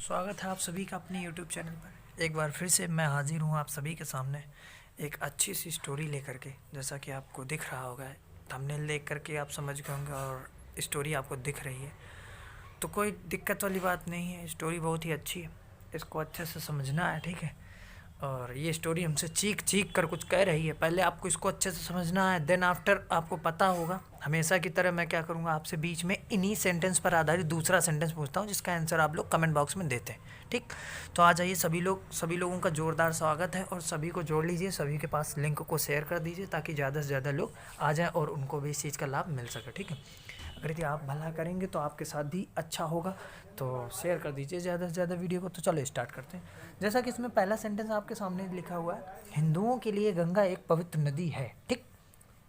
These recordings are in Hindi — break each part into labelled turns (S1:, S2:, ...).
S1: स्वागत है आप सभी का अपने YouTube चैनल पर। एक बार फिर से मैं हाजिर हूँ आप सभी के सामने एक अच्छी सी स्टोरी लेकर के। जैसा कि आपको दिख रहा होगा, थंबनेल देख करके आप समझ गए होंगे और स्टोरी आपको दिख रही है, तो कोई दिक्कत वाली बात नहीं है। स्टोरी बहुत ही अच्छी है, इसको अच्छे से समझना है, ठीक है। और ये स्टोरी हमसे चीख चीख कर कुछ कह रही है। पहले आपको इसको अच्छे से समझना है, देन आफ्टर आपको पता होगा। हमेशा की तरह मैं क्या करूँगा, आपसे बीच में इन्हीं सेंटेंस पर आधारित दूसरा सेंटेंस पूछता हूँ, जिसका आंसर आप लोग कमेंट बॉक्स में देते हैं, ठीक। तो आ जाइए सभी लोगों का ज़ोरदार स्वागत है और सभी को जोड़ लीजिए, सभी के पास लिंक को शेयर कर दीजिए ताकि ज़्यादा से ज़्यादा लोग आ जाएँ और उनको भी इस चीज़ का लाभ मिल सके, ठीक है। अगर यदि आप भला करेंगे तो आपके साथ भी अच्छा होगा, तो शेयर कर दीजिए ज़्यादा से ज़्यादा वीडियो को। तो चलो स्टार्ट करते हैं। जैसा कि इसमें पहला सेंटेंस आपके सामने लिखा हुआ है, हिंदुओं के लिए गंगा एक पवित्र नदी है, ठीक।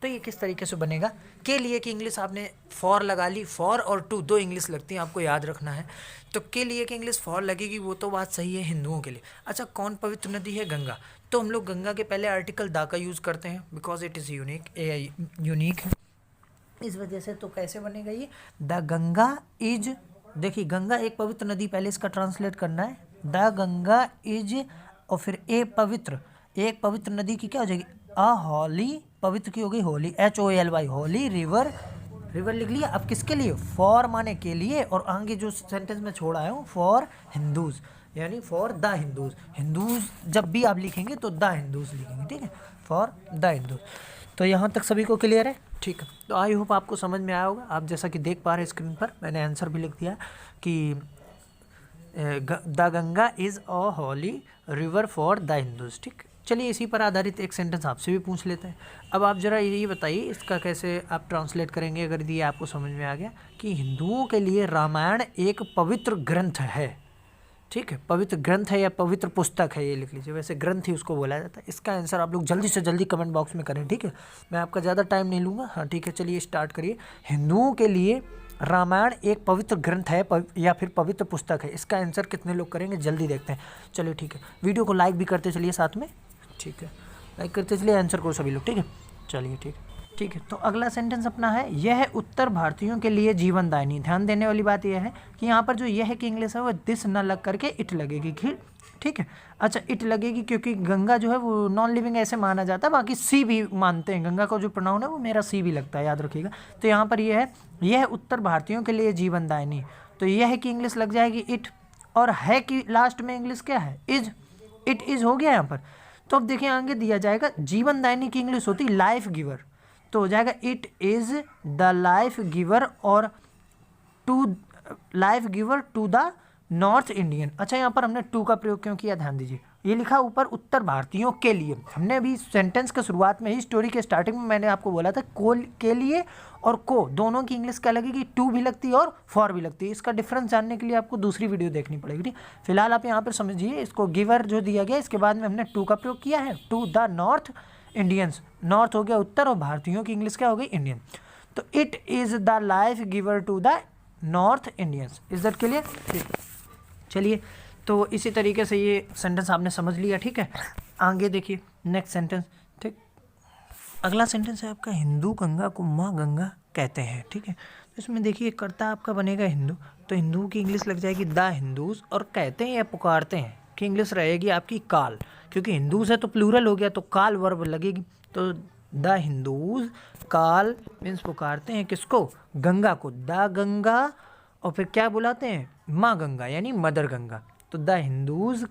S1: तो ये किस तरीके से बनेगा, के लिए की इंग्लिश आपने फॉर लगा ली, फॉर और टू दो इंग्लिश लगती है, आपको याद रखना है। तो के लिए की इंग्लिश फॉर लगेगी, वो तो बात सही है, हिंदुओं के लिए। अच्छा, कौन पवित्र नदी है? गंगा। तो हम लोग गंगा के पहले आर्टिकल दा का यूज़ करते हैं, बिकॉज इट इज़ यूनिक है इस वजह से। तो कैसे बनेगा ये, द गंगा इज, देखिए गंगा एक पवित्र नदी, पहले इसका ट्रांसलेट करना है, द गंगा इज, और फिर एक पवित्र नदी की क्या हो जाएगी, अ हॉली, पवित्र की हो गई Holi, HOLY, Holi river, river लिख लिया। अब किसके लिए, फॉर माने के लिए, और आगे जो सेंटेंस में छोड़ा है फॉर हिंदूज, यानी फॉर द हिंदूज। हिंदूज जब भी आप लिखेंगे तो द हिंदूज लिखेंगे, ठीक है, फॉर द हिंदूज। तो यहाँ तक सभी को क्लियर है, ठीक है। तो आई होप आपको समझ में आया होगा। आप जैसा कि देख पा रहे हैं स्क्रीन पर, मैंने आंसर भी लिख दिया कि the Ganga is a holy river for the Hindus, ठीक। चलिए इसी पर आधारित एक सेंटेंस आपसे भी पूछ लेते हैं। अब आप ज़रा ये बताइए इसका कैसे आप ट्रांसलेट करेंगे, अगर ये आपको समझ में आ गया कि हिंदुओं के लिए रामायण एक पवित्र ग्रंथ है, ठीक है, पवित्र ग्रंथ है या पवित्र पुस्तक है, ये लिख लीजिए। वैसे ग्रंथ ही उसको बोला जाता है। इसका आंसर आप लोग जल्दी से जल्दी कमेंट बॉक्स में करें, ठीक है। मैं आपका ज़्यादा टाइम नहीं लूँगा, हाँ ठीक है। चलिए स्टार्ट करिए। हिंदुओं के लिए रामायण एक पवित्र ग्रंथ है या फिर पवित्र पुस्तक है, इसका आंसर कितने लोग करेंगे जल्दी देखते हैं। चलिए ठीक है, वीडियो को लाइक भी करते चलिए साथ में, ठीक है, लाइक करते चलिए, आंसर करो सभी लोग, ठीक है। चलिए ठीक है। तो अगला सेंटेंस अपना है, यह उत्तर भारतीयों के लिए जीवनदायिनी। ध्यान देने वाली बात यह है कि यहाँ पर जो यह की इंग्लिश है वो दिस न लग करके इट लगेगी, ठीक है। अच्छा, इट लगेगी क्योंकि गंगा जो है वो नॉन लिविंग ऐसे माना जाता है, बाकी सी भी मानते हैं। गंगा का जो प्रोनाउन है वो मेरा सी भी लगता है, याद रखिएगा। तो यहाँ पर यह है, यह उत्तर भारतीयों के लिए जीवनदायिनी, तो यह की इंग्लिश लग जाएगी इट, और है की लास्ट में इंग्लिश क्या है, इज, इट इज हो गया यहाँ पर। तो अब देखिए आगे दिया जाएगा, जीवनदायिनी की इंग्लिश होती है लाइफ गिवर, तो हो जाएगा it is the life giver, और to life giver to the north Indian. अच्छा, यहाँ पर हमने टू का प्रयोग क्यों किया, ध्यान दीजिए। ये लिखा ऊपर उत्तर भारतीयों के लिए, हमने अभी सेंटेंस के शुरुआत में ही, स्टोरी के स्टार्टिंग में मैंने आपको बोला था के लिए और को दोनों की इंग्लिश क्या लगेगी, टू भी लगती है और फॉर भी लगती है। इसका डिफरेंस जानने के लिए आपको दूसरी वीडियो देखनी पड़ेगी, ठीक। फिलहाल आप यहाँ पर समझिए, इसको गिवर जो दिया गया इसके बाद में हमने टू का प्रयोग किया है, to the north Indians, north हो गया उत्तर और भारतीयों की इंग्लिश क्या हो गई, इंडियन। तो it is the life giver to the north Indians, is that clear, ठीक। चलिए, तो इसी तरीके से ये सेंटेंस आपने समझ लिया, ठीक है। आगे देखिए नेक्स्ट सेंटेंस, ठीक। अगला सेंटेंस है आपका, हिंदू गंगा को माँ गंगा कहते हैं, ठीक है। तो इसमें देखिए कर्ता आपका बनेगा हिंदू, तो हिंदू की इंग्लिश लग जाएगी द हिंदूज, और कहते हैं या पुकारते हैं की इंग्लिश रहेगी आपकी काल, क्योंकि हिंदूज है तो प्लूरल हो गया, तो काल वर्ब लगेगी। तो द हिंदूज काल मीन्स पुकारते हैं किसको, गंगा को, द गंगा, और फिर क्या बुलाते हैं, माँ गंगा यानी मदर गंगा। तो द हिंदूज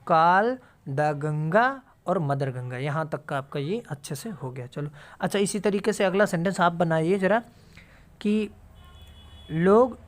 S1: काल द गंगा और मदर गंगा, यहाँ तक का आपका ये अच्छे से हो गया। चलो अच्छा, इसी तरीके से अगला सेंटेंस आप बनाइए ज़रा, कि लोग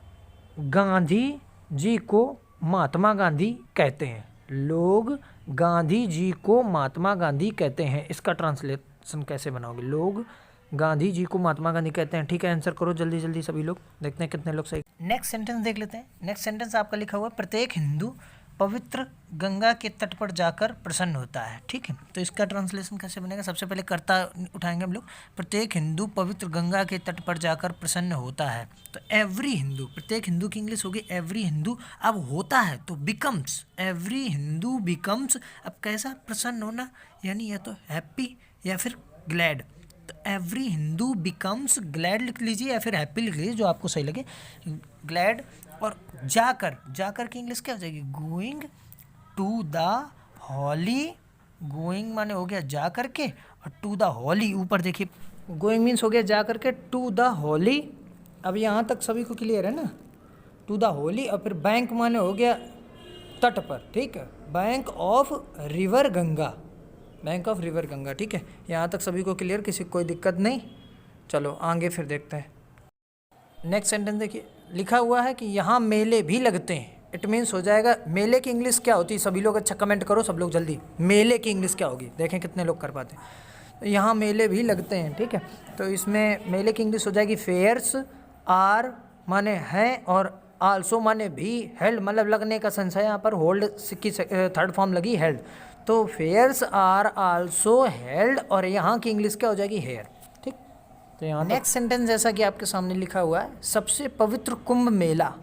S1: गांधी जी को महात्मा गांधी कहते हैं, लोग गांधी जी को महात्मा गांधी कहते हैं, इसका ट्रांसलेशन कैसे बनाओगे, लोग गांधी जी को महात्मा गांधी कहते हैं, ठीक है। आंसर करो जल्दी जल्दी सभी लोग, देखते हैं कितने लोग सही। नेक्स्ट सेंटेंस देख लेते हैं। नेक्स्ट सेंटेंस आपका लिखा हुआ, प्रत्येक हिंदू पवित्र गंगा के तट पर जाकर प्रसन्न होता है, ठीक है। तो इसका ट्रांसलेशन कैसे बनेगा, सबसे पहले कर्ता उठाएंगे हम लोग, प्रत्येक हिंदू पवित्र गंगा के तट पर जाकर प्रसन्न होता है। तो एवरी हिंदू, प्रत्येक हिंदू की इंग्लिश होगी एवरी हिंदू। अब होता है तो बिकम्स, एवरी हिंदू बिकम्स। अब कैसा प्रसन्न होना, यानी या तो हैप्पी या फिर ग्लैड। तो एवरी हिंदू बिकम्स ग्लैड लिख लीजिए या फिर हैप्पी लिख लीजिए, जो आपको सही लगे, ग्लैड और जाकर, जाकर की इंग्लिश क्या हो जाएगी? Going to the holy. Going माने हो गया जा करके, और टू द हॉली ऊपर देखिए, गोइंग मीन्स हो गया जा करके, टू द हॉली। अब यहाँ तक सभी को क्लियर है ना? To the holy. और फिर बैंक माने हो गया तट पर, ठीक है, bank of river Ganga, bank of river Ganga, ठीक है। यहाँ तक सभी को क्लियर, किसी को कोई दिक्कत नहीं? चलो आगे फिर देखते हैं। नेक्स्ट सेंटेंस देखिए, लिखा हुआ है कि यहाँ मेले भी लगते हैं। इट मीन्स हो जाएगा, मेले की इंग्लिश क्या होती है? सभी लोग अच्छा कमेंट करो, सब लोग जल्दी, मेले की इंग्लिश क्या होगी? देखें कितने लोग कर पाते हैं। यहाँ मेले भी लगते हैं, ठीक है। तो इसमें मेले की इंग्लिश हो जाएगी फेयर्स आर माने हैं, और आल्सो माने भी, हेल्ड मतलब लगने का सेंस है यहाँ पर, होल्ड की थर्ड फॉर्म लगी हेल्ड। तो फेयर्स आर आल्सो हेल्ड, और यहाँ की इंग्लिश क्या हो जाएगी? हेयर, ठीक। तो यहाँ नेक्स्ट सेंटेंस जैसा कि आपके सामने लिखा हुआ है, सबसे पवित्र कुंभ मेला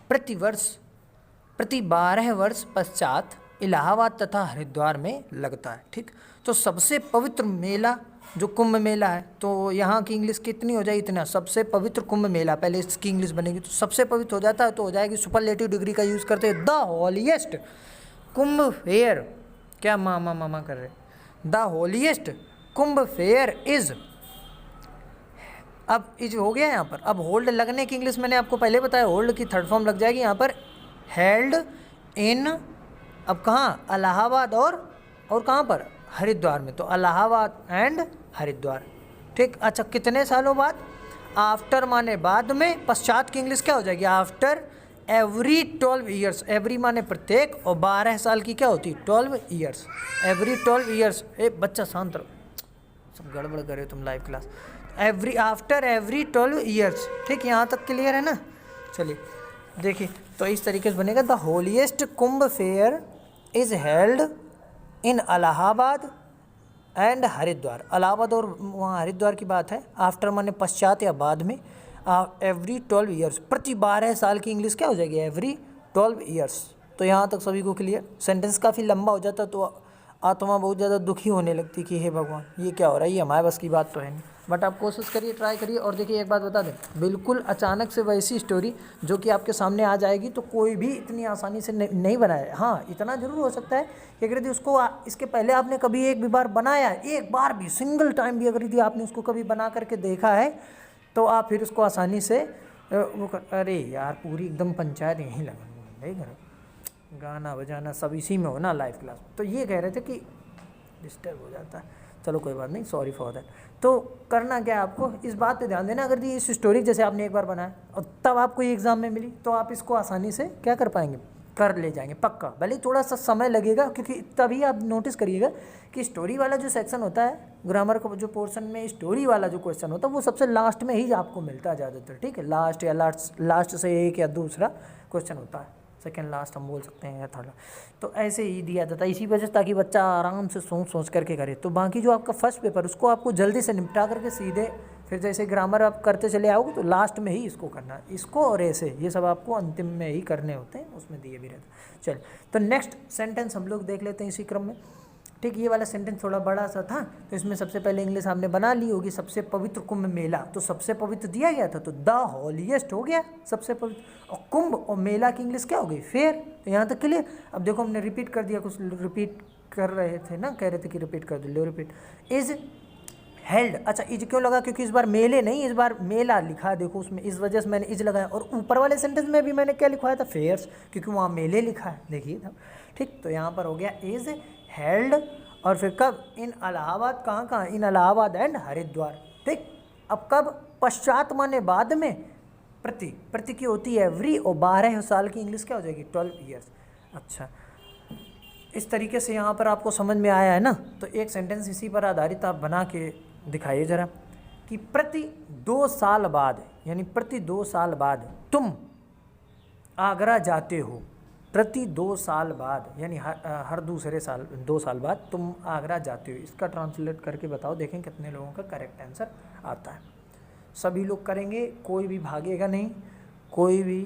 S1: प्रति 12 वर्ष पश्चात इलाहाबाद तथा हरिद्वार में लगता है, ठीक। तो सबसे पवित्र मेला जो कुंभ मेला है, तो यहाँ की इंग्लिश कितनी हो जाएगी? इतना, सबसे पवित्र कुंभ मेला। पहले इसकी इंग्लिश बनेगी, तो सबसे पवित्र हो जाता है तो हो जाएगी सुपरलेटिव डिग्री का यूज़ करते हैं, द होलीएस्ट कुंभ फेयर। क्या मामा मामा कर रहे? The holiest Kumbh fair is. अब इज हो गया यहाँ पर। अब होल्ड लगने की इंग्लिश मैंने आपको पहले बताया, होल्ड की थर्ड फॉर्म लग जाएगी यहाँ पर, हेल्ड इन। अब कहाँ? इलाहाबाद और कहाँ पर? हरिद्वार में। तो इलाहाबाद एंड हरिद्वार, ठीक। अच्छा, कितने सालों बाद? आफ्टर माने बाद में, पश्चात की इंग्लिश क्या हो जाएगी? After every 12 years. एवरी माने प्रत्येक, और 12 साल की क्या होती? 12 ईयर्स। Every 12 years. ए बच्चा शांत रहो, सब गड़बड़ करे तुम live class. Every, after every 12 years, ठीक। यहाँ तक क्लियर है ना? चलिए देखिए, तो इस तरीके से बनेगा, the holiest Kumbh fair is held in Allahabad and Haridwar. Allahabad और वहाँ हरिद्वार की बात है। आफ्टर माने पश्चात या बाद में, एवरी 12 ईयर्स, प्रति 12 साल की इंग्लिश क्या हो जाएगी? Every 12 years. तो यहाँ तक सभी को क्लियर। सेंटेंस काफ़ी लंबा हो जाता तो आत्मा बहुत ज़्यादा दुखी होने लगती कि हे भगवान ये क्या हो रहा है, ये हमारे बस की बात तो है नहीं। बट आप कोशिश करिए, ट्राई करिए। और देखिए एक बात बता दें, बिल्कुल अचानक से वैसी स्टोरी जो कि आपके सामने आ जाएगी तो कोई भी इतनी आसानी से नहीं बनाए। हाँ, इतना ज़रूर हो सकता है कि अगर यदि उसको इसके पहले आपने कभी एक भी बार बनाया, एक बार भी, सिंगल टाइम भी अगर यदि आपने उसको कभी बना करके देखा है, तो आप फिर उसको आसानी से अरे यार पूरी एकदम पंचायत यहीं लगा नहीं करो, गाना बजाना सब इसी में हो ना लाइव क्लास। तो ये कह रहे थे कि डिस्टर्ब हो जाता है, चलो कोई बात नहीं, सॉरी फॉर दैट। तो करना क्या है आपको, इस बात पे ध्यान देना, अगर ये इस स्टोरी जैसे आपने एक बार बनाया और तब आपको ये एग्ज़ाम में मिली, तो आप इसको आसानी से क्या कर पाएंगे? कर ले जाएंगे पक्का। भले थोड़ा सा समय लगेगा, क्योंकि तभी आप नोटिस करिएगा कि स्टोरी वाला जो सेक्शन होता है, ग्रामर का जो पोर्शन में स्टोरी वाला जो क्वेश्चन होता है, वो सबसे लास्ट में ही आपको मिलता है ज़्यादातर, ठीक है। लास्ट या लास्ट से एक या दूसरा क्वेश्चन होता है, सेकेंड लास्ट हम बोल सकते हैं या थर्ड। तो ऐसे ही दिया जाता है, इसी वजह से, ताकि बच्चा आराम से सोच करके करे। तो बाकी जो आपका फर्स्ट पेपर, उसको आपको जल्दी से निपटा करके सीधे फिर जैसे ग्रामर आप करते चले आओगे, तो लास्ट में ही इसको करना है, इसको और ऐसे, ये सब आपको अंतिम में ही करने होते हैं, उसमें दिए भी रहते हैं। चल, तो नेक्स्ट सेंटेंस हम लोग देख लेते हैं इसी क्रम में, ठीक। ये वाला सेंटेंस थोड़ा बड़ा सा था, तो इसमें सबसे पहले इंग्लिश आपने बना ली होगी, सबसे पवित्र कुंभ मेला। तो सबसे पवित्र दिया गया था, तो द हॉलीएस्ट हो गया सबसे पवित्र, और कुंभ और मेला की इंग्लिश क्या हो गई? फेयर। तो यहाँ तक क्लियर। अब देखो हमने रिपीट कर दिया, कुछ रिपीट कर रहे थे ना, कह रहे थे कि रिपीट कर दो, लो रिपीट। Is held. अच्छा, इज क्यों लगा? क्योंकि इस बार मेले नहीं, इस बार मेला लिखा है, देखो उसमें, इस वजह से मैंने इज लगाया। और ऊपर वाले सेंटेंस में भी मैंने क्या लिखवाया था? फेयर्स, क्योंकि वहाँ मेले लिखा है, देखिए था, ठीक। तो यहाँ पर हो गया इज हेल्ड, और फिर कब? इन इलाहाबाद। कहाँ? इन इलाहाबाद एंड हरिद्वार, ठीक। अब कब? पश्चात माने बाद में, प्रति की होती है एवरी, और 12 साल की इंग्लिश क्या हो जाएगी? 12 ईयर्स। अच्छा, इस तरीके से यहाँ पर आपको समझ में आया है ना? तो एक सेंटेंस इसी पर आधारित आप बना के दिखाइए ज़रा, कि प्रति 2 साल बाद, यानी प्रति 2 साल बाद तुम आगरा जाते हो। प्रति 2 साल बाद, यानी हर दूसरे साल, 2 साल बाद तुम आगरा जाते हो। इसका ट्रांसलेट करके बताओ, देखें कितने लोगों का करेक्ट आंसर आता है। सभी लोग करेंगे, कोई भी भागेगा नहीं, कोई भी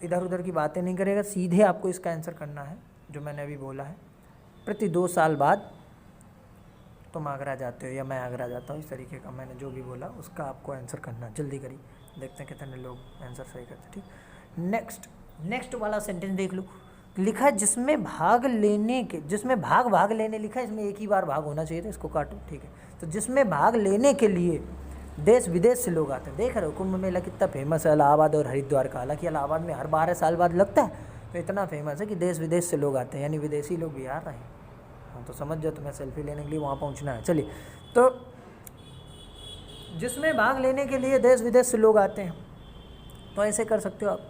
S1: इधर उधर की बातें नहीं करेगा, सीधे आपको इसका आंसर करना है जो मैंने अभी बोला है। प्रति 2 साल बाद तुम आगरा जाते हो, या मैं आगरा जाता हूँ, इस तरीके का मैंने जो भी बोला उसका आपको आंसर करना है। जल्दी करिए, देखते हैं कितने लोग आंसर सही करते हैं, ठीक। नेक्स्ट वाला सेंटेंस देख लो, लिखा है जिसमें भाग लेने लिखा है, इसमें एक ही बार भाग होना चाहिए था, इसको काटो, ठीक है। तो जिसमें भाग लेने के लिए देश विदेश से लोग आते हैं। देख रहे हो कुंभ मेला कितना फेमस है इलाहाबाद और हरिद्वार का। हालांकि इलाहाबाद में हर 12 साल बाद लगता है, तो इतना फेमस है कि देश विदेश से लोग आते हैं, यानी विदेशी लोग भी आ रहे हैं। हाँ तो समझ जाओ, तुम्हें सेल्फी लेने के लिए वहाँ पहुँचना है। चलिए, तो जिसमें भाग लेने के लिए देश विदेश से लोग आते हैं, तो ऐसे कर सकते हो आप।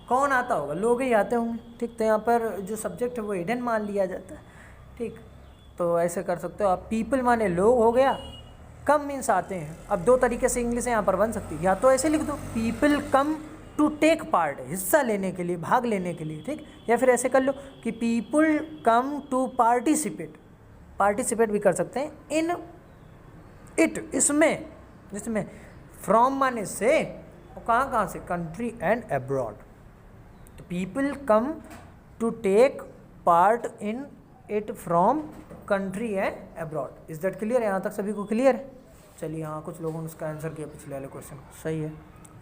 S1: कौन आता होगा? लोग ही आते होंगे, ठीक। तो यहाँ पर जो सब्जेक्ट है वो हिडन मान लिया जाता है, ठीक। तो ऐसे कर सकते हो आप। पीपल माने लोग हो गया, कम मीन्स आते हैं। अब दो तरीके से इंग्लिश यहाँ पर बन सकती है, या तो ऐसे लिख दो people come to take part, हिस्सा लेने के लिए, भाग लेने के लिए, ठीक। या फिर ऐसे कर लो कि पीपल कम टू पार्टिसिपेट भी कर सकते हैं इन इट, इसमें। फ्रॉम माने से, और कहाँ से? Country and abroad. तो people come to take part in it from country and abroad. Is that clear? यहाँ तक सभी को क्लियर है? चलिए, हाँ कुछ लोगों ने उसका आंसर किया पिछले वाले क्वेश्चन। सही है,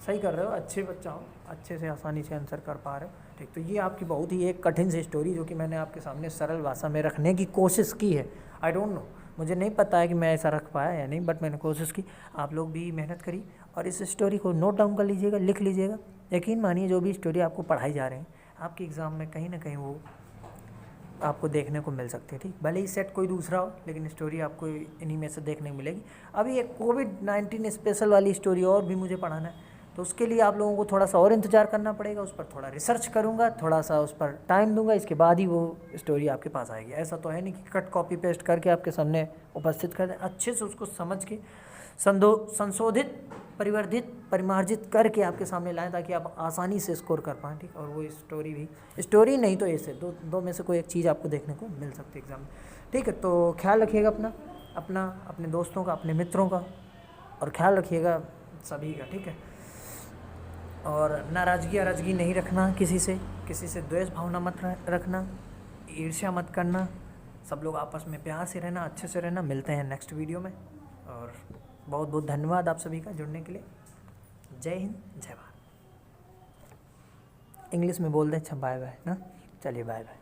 S1: सही कर रहे हो, अच्छे बच्चा हो, अच्छे से आसानी से आंसर कर पा रहे हो, ठीक। तो ये आपकी बहुत ही एक कठिन सी स्टोरी जो कि मैंने आपके सामने सरल भाषा में रखने की कोशिश की है। आई डोंट नो, मुझे नहीं पता है कि मैं ऐसा रख पाया या नहीं, बट मैंने कोशिश की। आप लोग भी मेहनत करी और इस स्टोरी को नोट डाउन कर लीजिएगा, लिख लीजिएगा। यकीन मानिए, जो भी स्टोरी आपको पढ़ाई जा रहे हैं, आपके एग्ज़ाम में कहीं ना कहीं वो आपको देखने को मिल सकती है, ठीक। भले ही सेट कोई दूसरा हो, लेकिन स्टोरी आपको इन्हीं में से देखने को मिलेगी। अभी एक कोविड-19 स्पेशल वाली स्टोरी और भी मुझे पढ़ाना है, तो उसके लिए आप लोगों को थोड़ा सा और इंतज़ार करना पड़ेगा। उस पर थोड़ा रिसर्च करूँगा, थोड़ा सा उस पर टाइम दूंगा, इसके बाद ही वो स्टोरी आपके पास आएगी। ऐसा तो है नहीं कि कट कॉपी पेस्ट करके आपके सामने उपस्थित कर दें। अच्छे से उसको समझ के संशोधित, परिवर्धित, परिमार्जित करके आपके सामने लाएं, ताकि आप आसानी से स्कोर कर पाएँ, ठीक। और वो स्टोरी नहीं तो ऐसे दो में से कोई एक चीज़ आपको देखने को मिल सकती है एग्ज़ाम में, ठीक है। तो ख्याल रखिएगा अपना, अपने दोस्तों का, अपने मित्रों का, और ख्याल रखिएगा सभी का, ठीक है। और नाराज़गी नहीं रखना किसी से द्वेष भावना मत रखना, ईर्ष्या मत करना। सब लोग आपस में प्यार से रहना, अच्छे से रहना। मिलते हैं नेक्स्ट वीडियो में, और बहुत बहुत धन्यवाद आप सभी का जुड़ने के लिए। जय हिंद, जय भारत। इंग्लिश में बोल दें, अच्छा बाय बाय ना। चलिए बाय बाय।